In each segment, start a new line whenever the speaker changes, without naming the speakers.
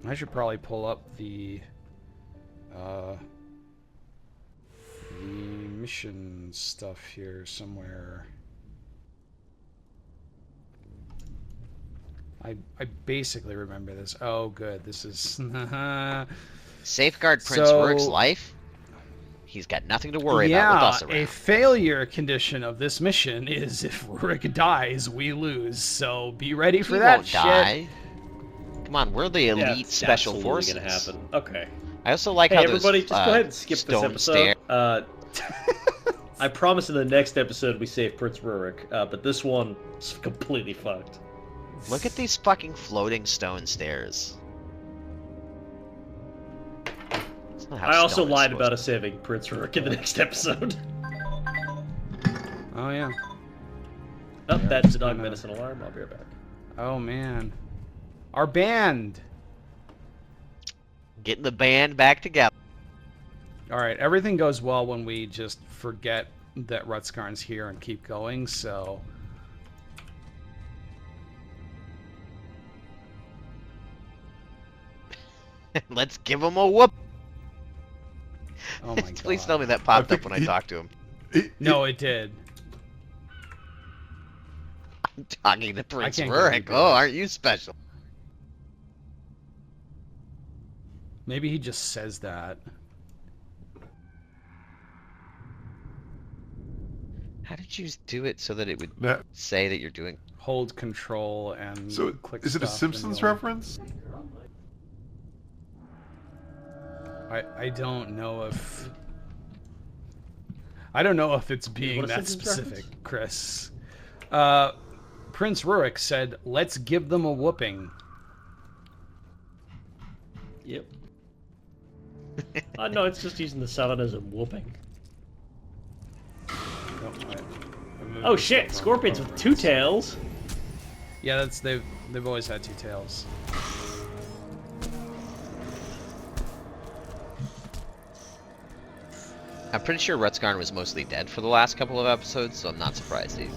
I should probably pull up the mission stuff here somewhere. I basically remember this. Oh, good. This is...
Safeguard Prince Rourke's life? He's got nothing to worry about with us around.
A failure condition of this mission is if Rourke dies, we lose. So be ready for that shit.
Die. Come on, we're the elite special forces.
Gonna happen. Okay.
I also like how
everybody,
those,
just go ahead and skip this episode. I promise in the next episode we save Prince Rurik, but this one is completely fucked.
Look at these fucking floating stone stairs.
I also lied about us saving Prince Rurik in the next episode.
Oh, yeah.
Oh, that's the dog medicine alarm. I'll be right back.
Oh, man. Our band!
Getting the band back together.
Alright, everything goes well when we just forget that Rutskarn's here and keep going, so...
Let's give him a whoop!
Oh my god.
Please tell me that popped up when I talked to him.
No, it did.
I'm talking to Prince Rurik. Oh, aren't you special?
Maybe he just says that.
How did you do it so that it would say that you're doing...
Hold control and click
is it a Simpsons reference?
I don't know if... I don't know if it's being that specific, Chris. Prince Rurik said, "Let's give them a whooping."
Yep. No, it's just using the 7 as a whooping. Oh shit! Scorpions with 2 tails.
Yeah, they've always had 2 tails.
I'm pretty sure Rutskarn was mostly dead for the last couple of episodes, so I'm not surprised either.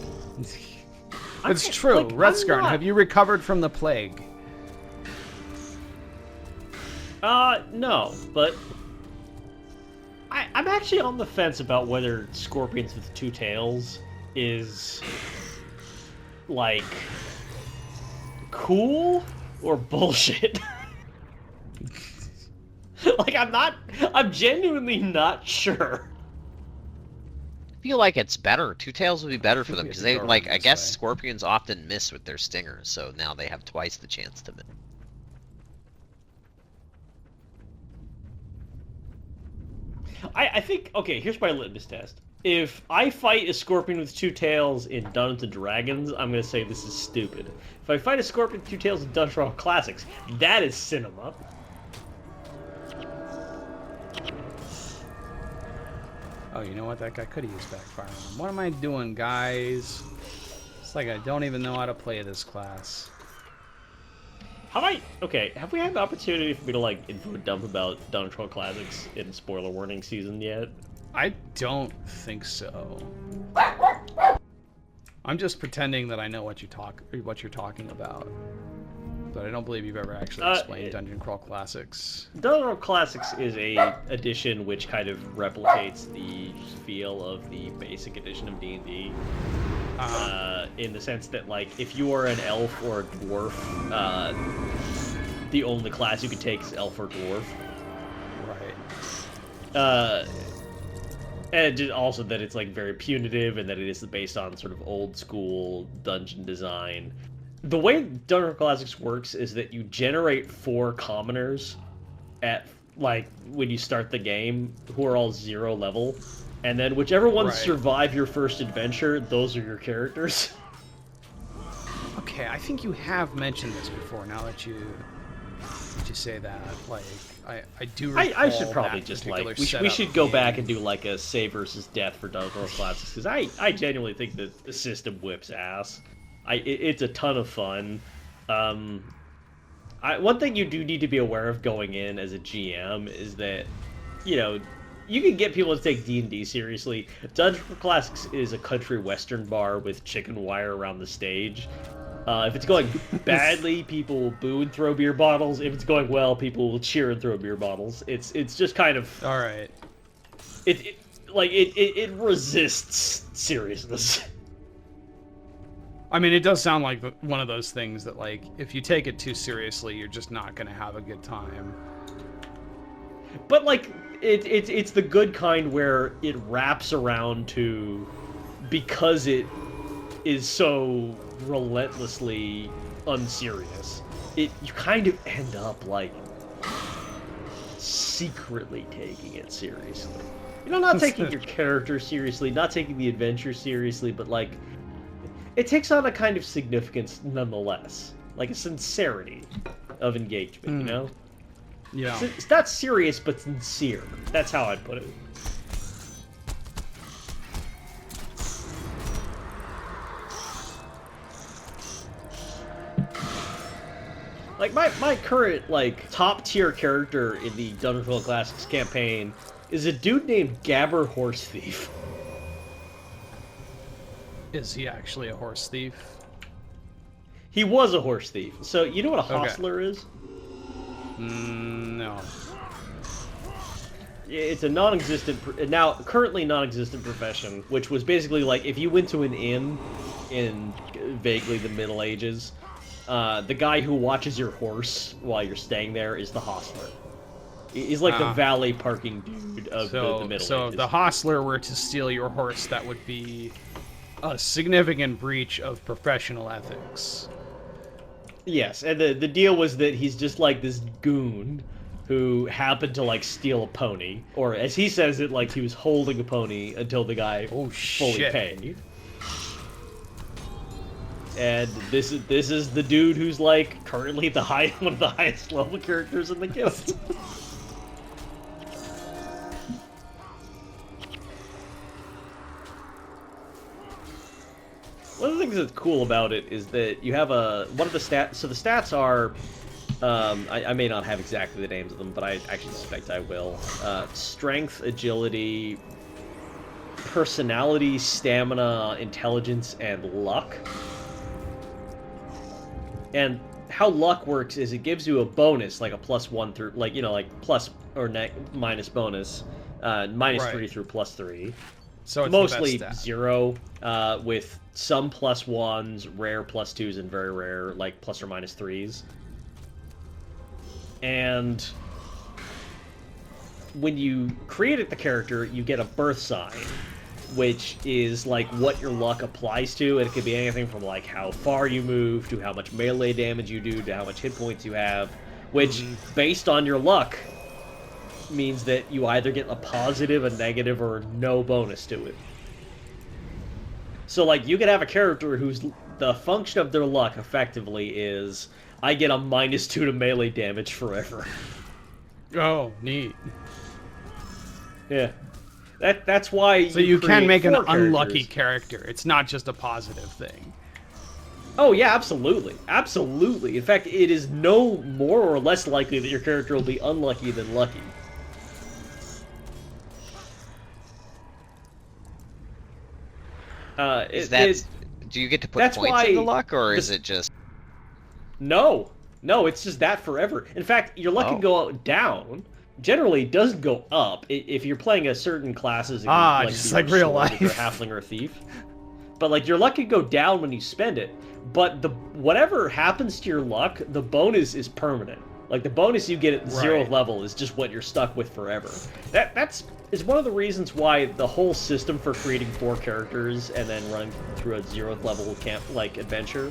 It's true. Like, Rutskarn, have you recovered from the plague?
No, but I'm actually on the fence about whether Scorpions with 2 tails is, like, cool or bullshit. Like, I'm genuinely not sure.
I feel like it's better. 2 tails would be better for them, because they, like, I guess scorpions often miss with their stingers, so now they have twice the chance to miss.
I think, okay, here's my litmus test. If I fight a scorpion with 2 tails in Dungeons & Dragons, I'm going to say this is stupid. If I fight a scorpion with 2 tails in Dungeons & Dragons Classics, that is cinema.
Oh, you know what? That guy could have used backfire. What am I doing, guys? It's like I don't even know how to play this class.
Okay, have we had the opportunity for me to, like, info dump about Dungeons & Dragons Classics in spoiler warning season yet?
I don't think so. I'm just pretending that I know what you're talking about. But I don't believe you've ever actually explained Dungeon Crawl Classics.
Dungeon Crawl Classics is a edition which kind of replicates the feel of the basic edition of D&D. In the sense that, like, if you are an elf or a dwarf, the only class you can take is elf or dwarf.
Right.
And also that it's, like, very punitive and that it is based on sort of old school dungeon design. The way Dungeon Classics works is that you generate 4 commoners at, like, when you start the game, who are all 0 level, and then whichever ones survive your first adventure, those are your characters.
Okay, I think you have mentioned this before. Now that you say that, like, I do recall
I should probably just, like, we should go back and do, like, a save versus death for Dungeon Classics, because I genuinely think that the system whips ass. It's a ton of fun. One thing you do need to be aware of going in as a GM is that, you know, you can get people to take D&D seriously. Dungeon Classics is a country western bar with chicken wire around the stage. If it's going badly, people will boo and throw beer bottles. If it's going well, people will cheer and throw beer bottles. It's just kind of
All right.
It resists seriousness.
I mean, it does sound like one of those things that, like, if you take it too seriously, you're just not gonna have a good time.
But like, it's the good kind where it wraps around to, because it is so relentlessly unserious. You kind of end up like secretly taking it seriously. You know, not taking your character seriously, not taking the adventure seriously, but like, it takes on a kind of significance nonetheless. Like a sincerity of engagement, you know?
Yeah.
It's not serious, but sincere. That's how I'd put it. Like, my current, like, top-tier character in the Dungeon Classics campaign is a dude named Gabber Horse Thief.
Is he actually a horse thief?
He was a horse thief. So, you know what a hostler is?
No.
It's a non-existent, currently non-existent profession, which was basically like, if you went to an inn in vaguely the Middle Ages, the guy who watches your horse while you're staying there is the hostler. He's like the valet parking dude of the Middle Ages.
So if the hostler were to steal your horse, that would be a significant breach of professional ethics.
Yes, and the deal was that he's just like this goon who happened to like steal a pony, or as he says it, like he was holding a pony until the guy fully paid. And this is the dude who's like currently one of the highest level characters in the guild. One of the things that's cool about it is that you have one of the stats. So the stats are, I may not have exactly the names of them, but I actually suspect I will. Strength, agility, personality, stamina, intelligence, and luck. And how luck works is it gives you a bonus, like a +1 through, like, you know, like plus or minus bonus, -3 through +3.
So it's
mostly
the best stat.
0, with some +1s, rare +2s, and very rare, like plus or minus 3s. And when you created the character, you get a birth sign, which is like what your luck applies to, and it could be anything from like how far you move, to how much melee damage you do, to how much hit points you have, which, based on your luck, means that you either get a positive, a negative, or no bonus to it. So, like, you could have a character whose the function of their luck, effectively, is I get a -2 to melee damage forever.
Oh, neat.
Yeah. That's why
So you can make an
4
unlucky
characters.
character. It's not just a positive thing.
Oh, yeah, absolutely. Absolutely. In fact, it is no more or less likely that your character will be unlucky than lucky.
Do you get to put points into luck, or is it just...
No, it's just that forever. In fact, your luck can go down. Generally, it doesn't go up. If you're playing a certain classes,
just like real life,
or halfling or a thief. But like your luck can go down when you spend it. But whatever happens to your luck, the bonus is permanent. Like the bonus you get at the 0th level is just what you're stuck with forever. That's one of the reasons why the whole system for creating 4 characters and then running through a 0th level camp like adventure.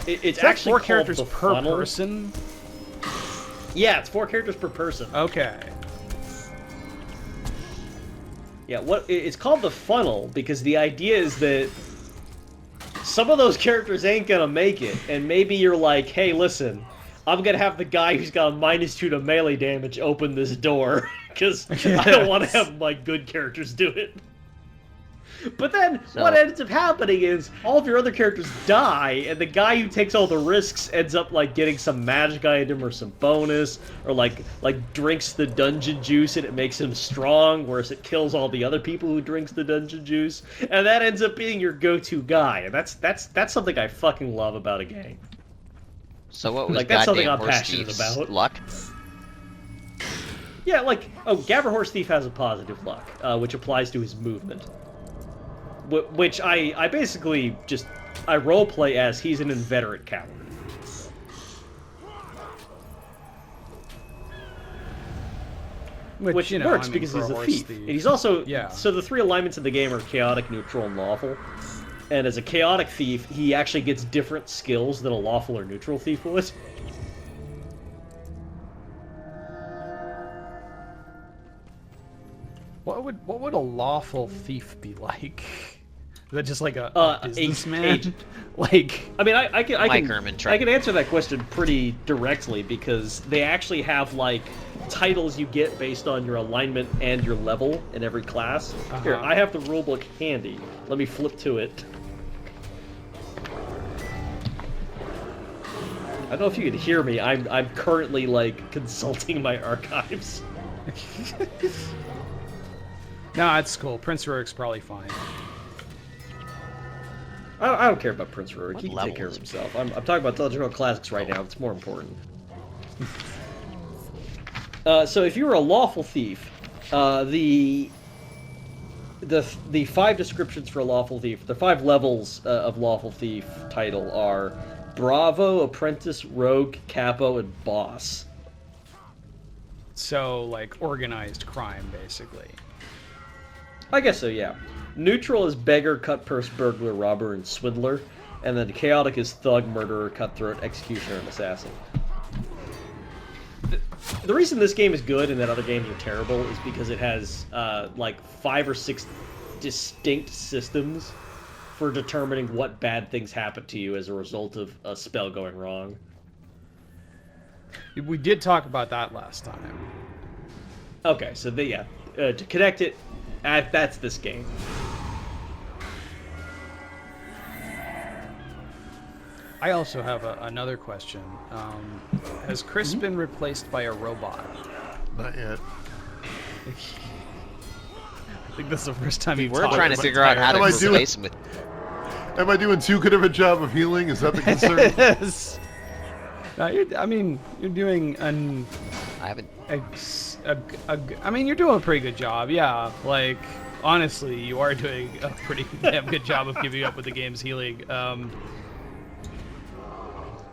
It's actually
4 characters per
funnel.
person.
Yeah, it's 4 characters per person.
Okay.
Yeah, it's called the funnel because the idea is that some of those characters ain't gonna make it, and maybe you're like, hey, listen, I'm gonna have the guy who's got a -2 to melee damage open this door because I don't want to have my good characters do it. But then
So-
what ends up happening is all of your other characters die, and the guy who takes all the risks ends up like getting some magic item or some bonus, or like drinks the dungeon juice and it makes him strong, whereas it kills all the other people who drinks the dungeon juice, and that ends up being your go-to guy. And that's something I fucking love about a game.
So what was
Like, that's something
goddamn
I'm
horse
passionate
thief's
about.
luck?
Yeah, like, Gabber Horse Thief has a positive luck, which applies to his movement. Which I basically just, I roleplay as he's an inveterate coward. Which
you know,
works
I mean,
because
for
he's a
horse
thief. And he's also,
Yeah.
so the 3 alignments in the game are chaotic, neutral, and lawful. And as a chaotic thief, he actually gets different skills than a lawful or neutral thief would.
What would a lawful thief be like? Is that just like a businessman?
agent.
Like,
I mean, I can
Micromantra.
answer that question pretty directly because they actually have like titles you get based on your alignment and your level in every class. Here, I have the rulebook handy. Let me flip to it. I don't know if you can hear me. I'm currently like consulting my archives.
no, it's cool. Prince Rurik's probably fine.
I don't care about Prince Rurik.
What
He can
level
take care of
is
himself. I'm talking about Legend of Classics right now. It's more important. So if you were a lawful thief, the 5 descriptions for a lawful thief, the 5 levels of lawful thief title are Bravo, Apprentice, Rogue, Capo, and Boss.
So, like, organized crime, basically.
I guess so, yeah. Neutral is Beggar, Cutpurse, Burglar, Robber, and Swindler. And then Chaotic is Thug, Murderer, Cutthroat, Executioner, and Assassin. The reason this game is good and that other games are terrible is because it has, like, 5 or 6 distinct systems for determining what bad things happen to you as a result of a spell going wrong.
We did talk about that last time.
Okay, so to connect it, that's this game.
I also have another question. Has Chris been replaced by a robot?
Not yet.
I think this is the first time you've
We're
talked
trying to
about
figure out how to
Am I doing-
replace him with.
Am I doing too good of a job of healing? Is that the concern?
Yes. No, you're doing
I haven't.
I mean, you're doing a pretty good job. Yeah, like honestly, you are doing a pretty damn good job of keeping up with the game's healing.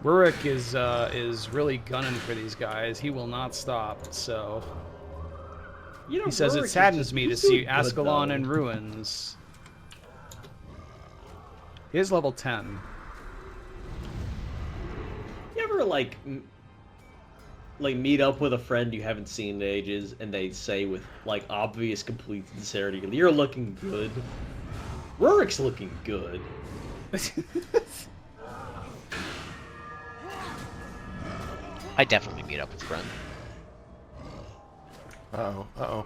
Rurik is really gunning for these guys. He will not stop. So
You know,
he says
Rurik
it
is
saddens
just-
me to
he's
see
doing good,
Ascalon
though.
in ruins. He is level 10.
You ever like meet up with a friend you haven't seen in ages, and they say with like obvious, complete sincerity, "You're looking good." Rurik's looking good.
I definitely meet up with a friend.
Uh-oh, uh-oh.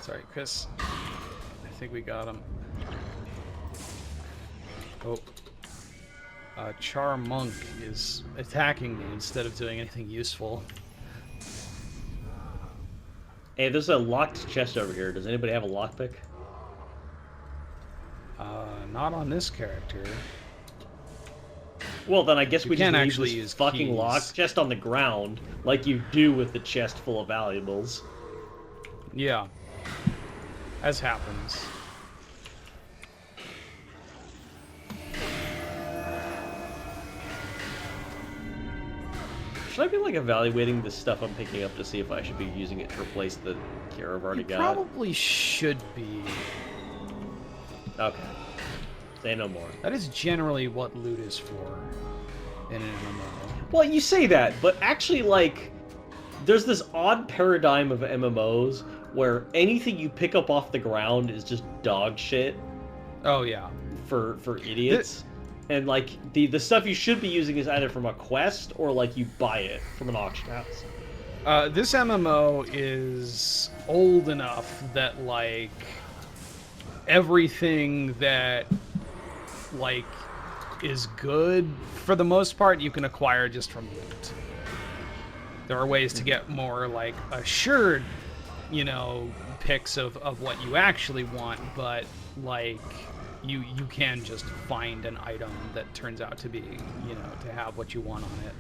Sorry, Chris. I think we got him. Oh. Char Monk is attacking me instead of doing anything useful.
Hey, there's a locked chest over here. Does anybody have a lockpick?
Not on this character.
Well, then I guess
You
we just
can't
leave
actually
this
use
fucking
keys.
locked chest on the ground, like you do with the chest full of valuables.
Yeah. As happens.
Should I be like evaluating the stuff I'm picking up to see if I should be using it to replace the gear I've already
You
got?
probably should be.
Okay. Say no more.
That is generally what loot is for in an MMO.
Well, you say that, but actually, like, there's this odd paradigm of MMOs where anything you pick up off the ground is just dog shit
Oh yeah.
for idiots. And like the stuff you should be using is either from a quest or like you buy it from an auction house.
This MMO is old enough that, like, everything that, like, is good, for the most part, you can acquire just from loot. There are ways to get more, like, assured, you know, picks of what you actually want, but, like, you can just find an item that turns out to be, you know, to have what you want on it.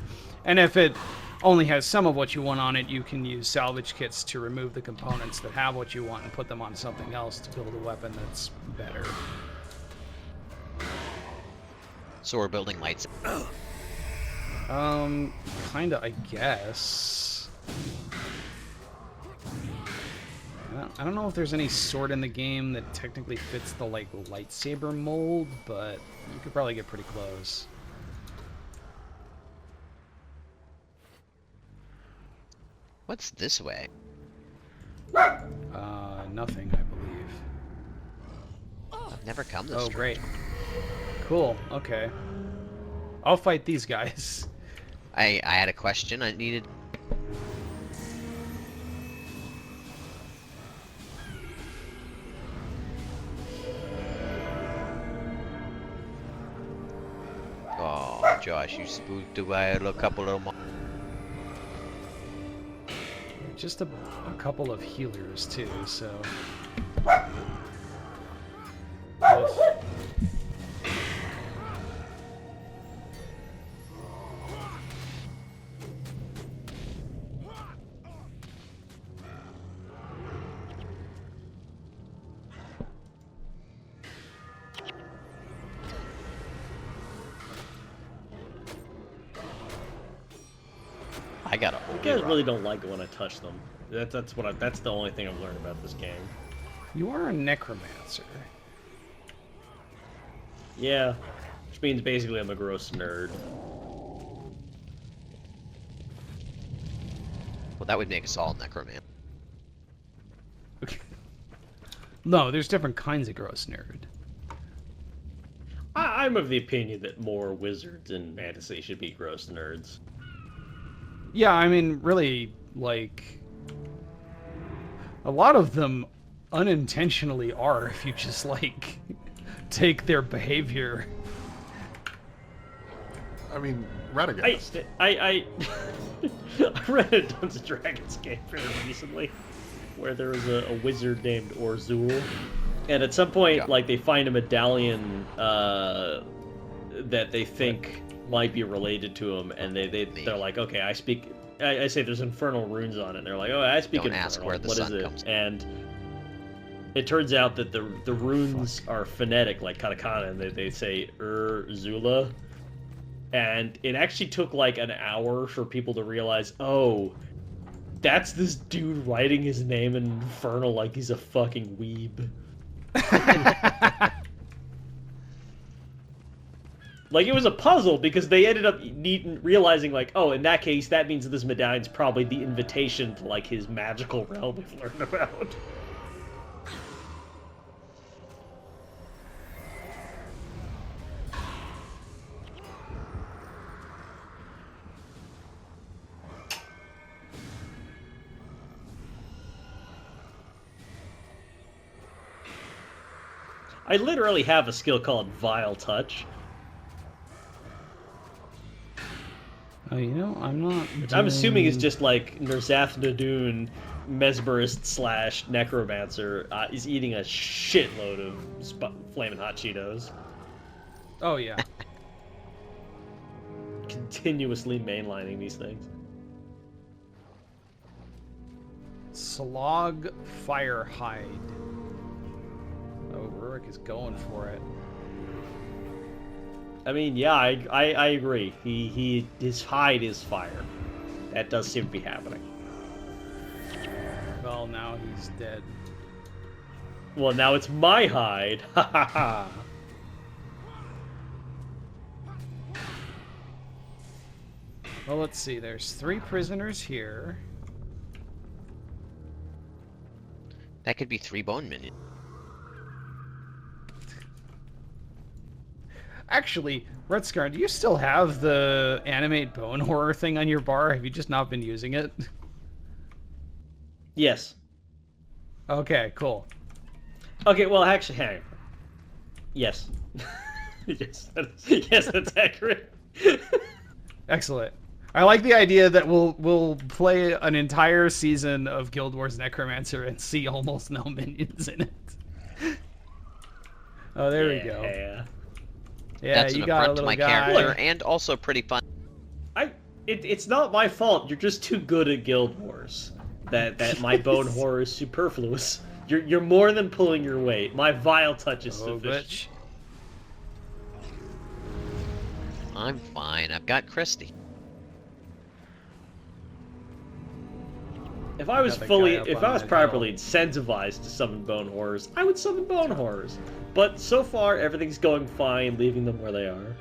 And if it only has some of what you want on it, you can use salvage kits to remove the components that have what you want and put them on something else to build a weapon that's better.
So we're building lights.
Kinda, I guess. I don't know if there's any sword in the game that technically fits the, like, lightsaber mold, but you could probably get pretty close.
What's this way?
Nothing, I believe.
I've never come this
Oh,
way.
great. Cool, okay. I'll fight these guys.
I had a question I needed. Oh, Josh, you spooked away a couple of them.
Just a couple of healers, too, so... Oof.
I got a
You guys really don't like it when I touch them. That's the only thing I've learned about this game.
You are a necromancer.
Yeah, which means basically I'm a gross nerd.
Well, that would make us all necromancer.
Okay. No, there's different kinds of gross nerd.
I'm of the opinion that more wizards in fantasy should be gross nerds.
Yeah, I mean, really, like... A lot of them unintentionally are, if you just, like, take their behavior.
I mean, Radagast.
I read a Dungeons & Dragons game very recently where there was a wizard named Orzul, and at some point, like, they find a medallion that they think might be related to him, and they're like, okay, I say there's infernal runes on it, and they're like, oh, I speak
Don't
infernal.
ask where the
What
sun
is it?
comes.
And it turns out that the runes are phonetic, like katakana, and they say Zula. And it actually took like an hour for people to realize, oh, that's this dude writing his name in infernal like he's a fucking weeb. Like, it was a puzzle because they ended up realizing, like, oh, in that case, that means this medallion's probably the invitation to, like, his magical realm we've learned about. I literally have a skill called Vile Touch.
Oh, you know, I'm not...
I'm assuming it's just like Nerzath Nadun, mesmerist slash necromancer, is eating a shitload of flaming hot Cheetos.
Oh, yeah.
Continuously mainlining these things.
Slog Firehide. Oh, Rurik is going for it.
I mean, yeah, I agree. His hide is fire. That does seem to be happening.
Well, now he's dead.
Well, now it's my hide. Ha ha ha.
Well, let's see. There's 3 prisoners here.
That could be 3 bone minions.
Actually, Rutskarn, do you still have the animate bone horror thing on your bar? Have you just not been using it?
Yes.
Okay, cool.
Okay, well, actually, hang on. Yes. Yes, that's accurate.
Excellent. I like the idea that we'll play an entire season of Guild Wars Necromancer and see almost no minions in it. Oh, there we go.
Yeah.
Yeah,
That's
you
an
got a
affront to
little
my
guy.
character, and also pretty fun.
It's not my fault. You're just too good at Guild Wars. That my bone horror is superfluous. You're more than pulling your weight. My vile touch is
Oh,
sufficient.
bitch.
I'm fine. I've got Christy.
If I was
Got the guy up
if
on
I was
that
properly incentivized to summon bone horrors, I would summon bone horrors. But so far, everything's going fine, leaving them where they are.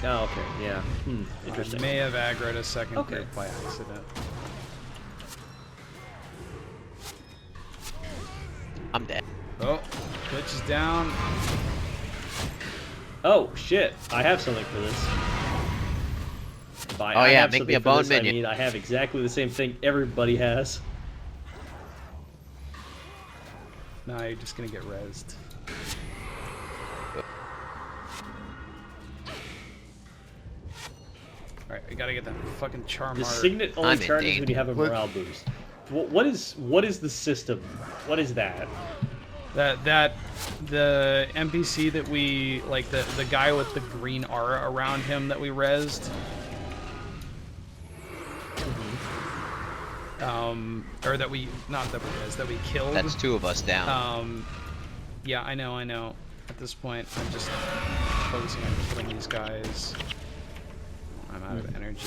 Oh, okay, yeah.
I
Interesting.
may have aggroed a second
Okay.
group by accident.
I'm dead.
Oh, glitch is down.
Oh, shit. I have something for this. By
Oh,
I
yeah,
have
make me
something
a
for
bone
this,
minion.
I mean, I have exactly the same thing everybody has.
No, you're just gonna get rezzed. Alright, I gotta get that fucking charm
The
art.
signet only
I'm in
charges when
danger.
you have a
What?
morale boost. What is the system? What is that?
That the NPC that we like, the guy with the green aura around him that we rezzed. Or that we not that we rezzed, that we killed.
That's 2 of us down.
Yeah, I know. At this point, I'm just focusing on killing these guys. I'm out of energy.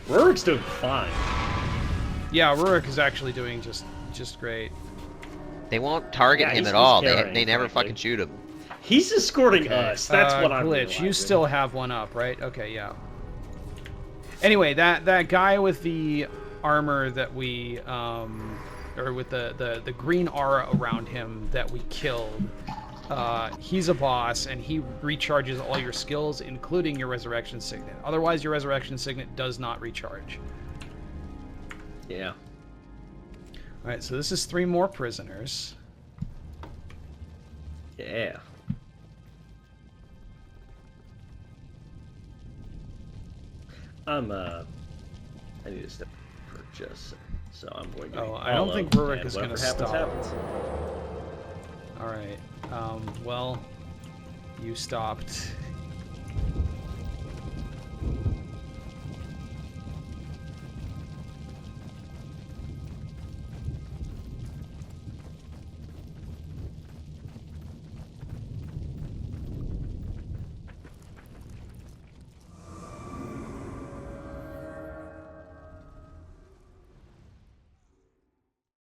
Rurik's doing fine.
Yeah, Rurik is actually doing just great.
They won't target
Yeah,
him
he's-
at all.
he's
They
carrying,
never
frankly.
fucking shoot him.
He's escorting us. That's what I'm
Glitch,
realizing.
you still have one up, right? Okay, yeah. Anyway, that guy with the armor that we or with the green aura around him that we killed, he's a boss, and he recharges all your skills, including your resurrection signet. Otherwise, your resurrection signet does not recharge.
Yeah.
All right, so this is 3 more prisoners.
Yeah. I need to step for just a second, so I'm going to.
Oh, I don't think Rurik is gonna
whatever happens,
stop.
happens.
All right. Well, you stopped.